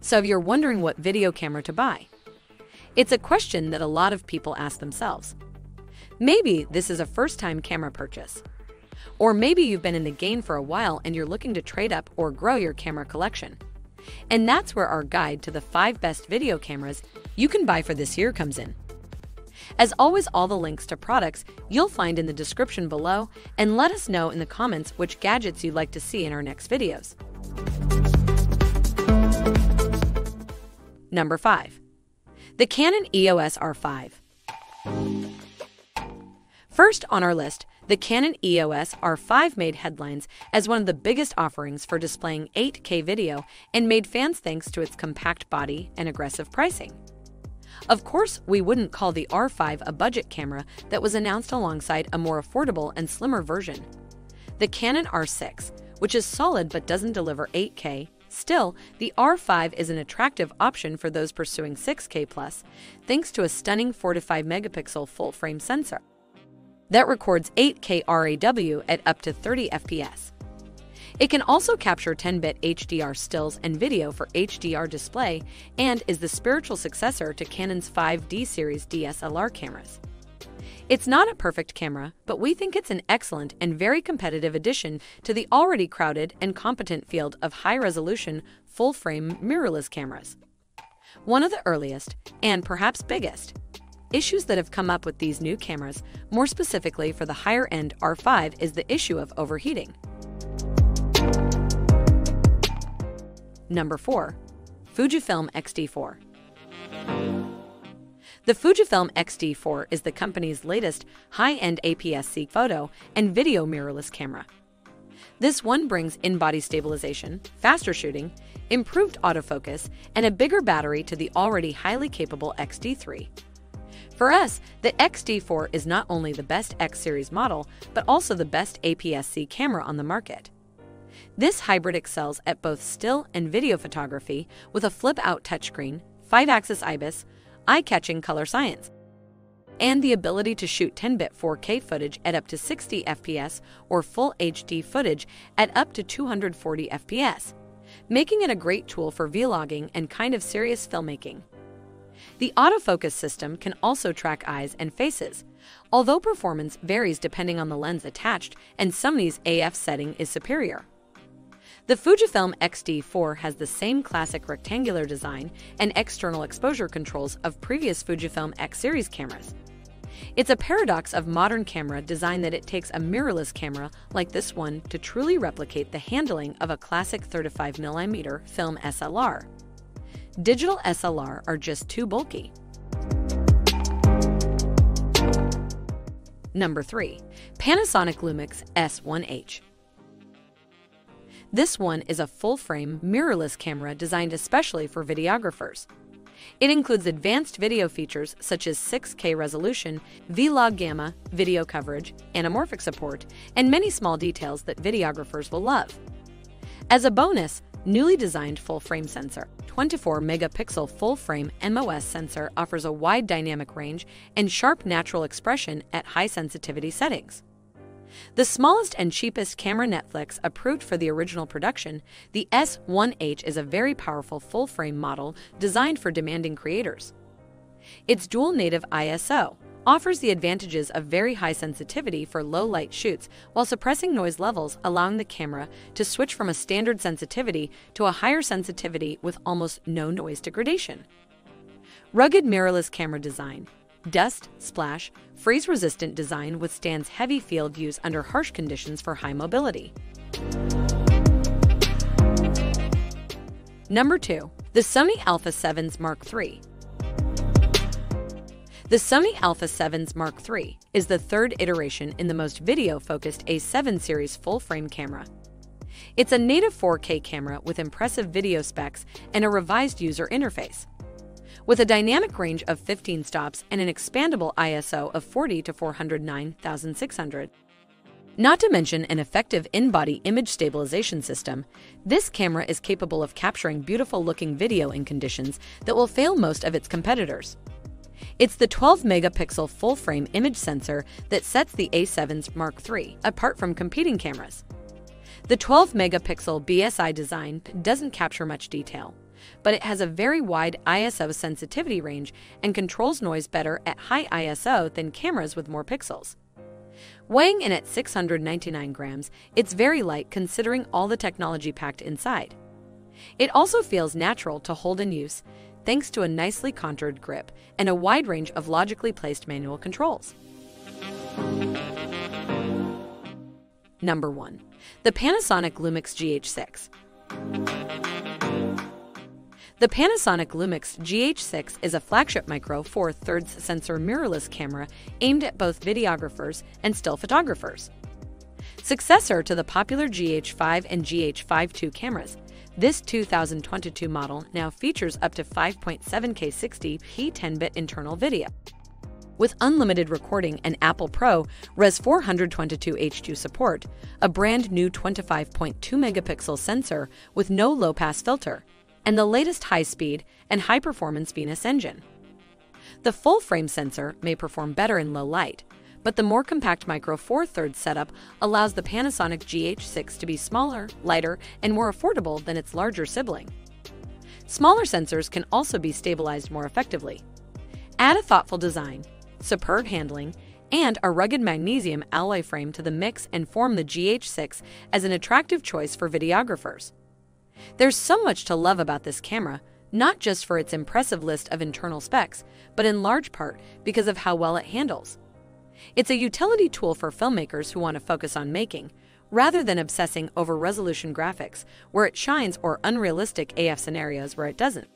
So if you're wondering what video camera to buy, it's a question that a lot of people ask themselves. Maybe this is a first-time camera purchase. Or maybe you've been in the game for a while and you're looking to trade up or grow your camera collection. And that's where our guide to the 5 best video cameras you can buy for this year comes in. As always, all the links to products you'll find in the description below, and let us know in the comments which gadgets you'd like to see in our next videos. Number 5. The Canon EOS R5. First on our list, the Canon EOS R5 made headlines as one of the biggest offerings for displaying 8K video and made fans thanks to its compact body and aggressive pricing. Of course, we wouldn't call the R5 a budget camera that was announced alongside a more affordable and slimmer version, the Canon R6, which is solid but doesn't deliver 8K. Still, the R5 is an attractive option for those pursuing 6K+, thanks to a stunning 4-5 megapixel full-frame sensor that records 8K RAW at up to 30 FPS. It can also capture 10-bit HDR stills and video for HDR display and is the spiritual successor to Canon's 5D series DSLR cameras. It's not a perfect camera, but we think it's an excellent and very competitive addition to the already crowded and competent field of high-resolution, full-frame mirrorless cameras. One of the earliest, and perhaps biggest, issues that have come up with these new cameras, more specifically for the higher-end R5, is the issue of overheating. Number 4. Fujifilm XD4. The Fujifilm XD4 is the company's latest high-end APS-C photo and video mirrorless camera. This one brings in-body stabilization, faster shooting, improved autofocus, and a bigger battery to the already highly capable XD3. For us, the XD4 is not only the best X-series model, but also the best APS-C camera on the market. This hybrid excels at both still and video photography with a flip-out touchscreen, 5-axis IBIS, eye-catching color science, and the ability to shoot 10-bit 4K footage at up to 60 FPS or full HD footage at up to 240 FPS, making it a great tool for vlogging and kind of serious filmmaking. The autofocus system can also track eyes and faces, although performance varies depending on the lens attached and Sony's AF setting is superior. The Fujifilm XD4 has the same classic rectangular design and external exposure controls of previous Fujifilm X-series cameras. It's a paradox of modern camera design that it takes a mirrorless camera like this one to truly replicate the handling of a classic 35mm film SLR. Digital SLR are just too bulky. Number 3. Panasonic Lumix S1H. This one is a full-frame, mirrorless camera designed especially for videographers. It includes advanced video features such as 6K resolution, V-Log Gamma, video coverage, anamorphic support, and many small details that videographers will love. As a bonus, newly designed full-frame sensor, 24-megapixel full-frame MOS sensor offers a wide dynamic range and sharp natural expression at high-sensitivity settings. The smallest and cheapest camera Netflix approved for the original production, the S1H is a very powerful full-frame model designed for demanding creators. Its dual native ISO offers the advantages of very high sensitivity for low-light shoots while suppressing noise levels, allowing the camera to switch from a standard sensitivity to a higher sensitivity with almost no noise degradation. Rugged mirrorless camera design. Dust, splash, freeze-resistant design withstands heavy field views under harsh conditions for high mobility. Number 2. The Sony Alpha 7s Mark III. The Sony Alpha 7s Mark III is the third iteration in the most video-focused A7 series full-frame camera. It's a native 4K camera with impressive video specs and a revised user interface. With a dynamic range of 15 stops and an expandable ISO of 40 to 409,600. Not to mention an effective in-body image stabilization system, this camera is capable of capturing beautiful-looking video in conditions that will fail most of its competitors. It's the 12-megapixel full-frame image sensor that sets the A7's Mark III apart from competing cameras. The 12-megapixel BSI design doesn't capture much detail, but it has a very wide ISO sensitivity range and controls noise better at high ISO than cameras with more pixels. Weighing in at 699 grams, it's very light considering all the technology packed inside. It also feels natural to hold in use, thanks to a nicely contoured grip and a wide range of logically placed manual controls. Number 1. The Panasonic Lumix GH6. The Panasonic Lumix GH6 is a flagship micro Four Thirds sensor mirrorless camera aimed at both videographers and still photographers. Successor to the popular GH5 and GH5 II cameras, this 2022 model now features up to 5.7K 60p 10-bit internal video. With unlimited recording and Apple Pro Res 422H2 support, a brand new 25.2 megapixel sensor with no low-pass filter, and the latest high-speed and high-performance Venus engine. The full-frame sensor may perform better in low light, but the more compact micro Four Thirds setup allows the Panasonic GH6 to be smaller, lighter, and more affordable than its larger sibling. Smaller sensors can also be stabilized more effectively. Add a thoughtful design, superb handling, and a rugged magnesium alloy frame to the mix and form the GH6 as an attractive choice for videographers. There's so much to love about this camera, not just for its impressive list of internal specs, but in large part because of how well it handles. It's a utility tool for filmmakers who want to focus on making, rather than obsessing over resolution graphics where it shines or unrealistic AF scenarios where it doesn't.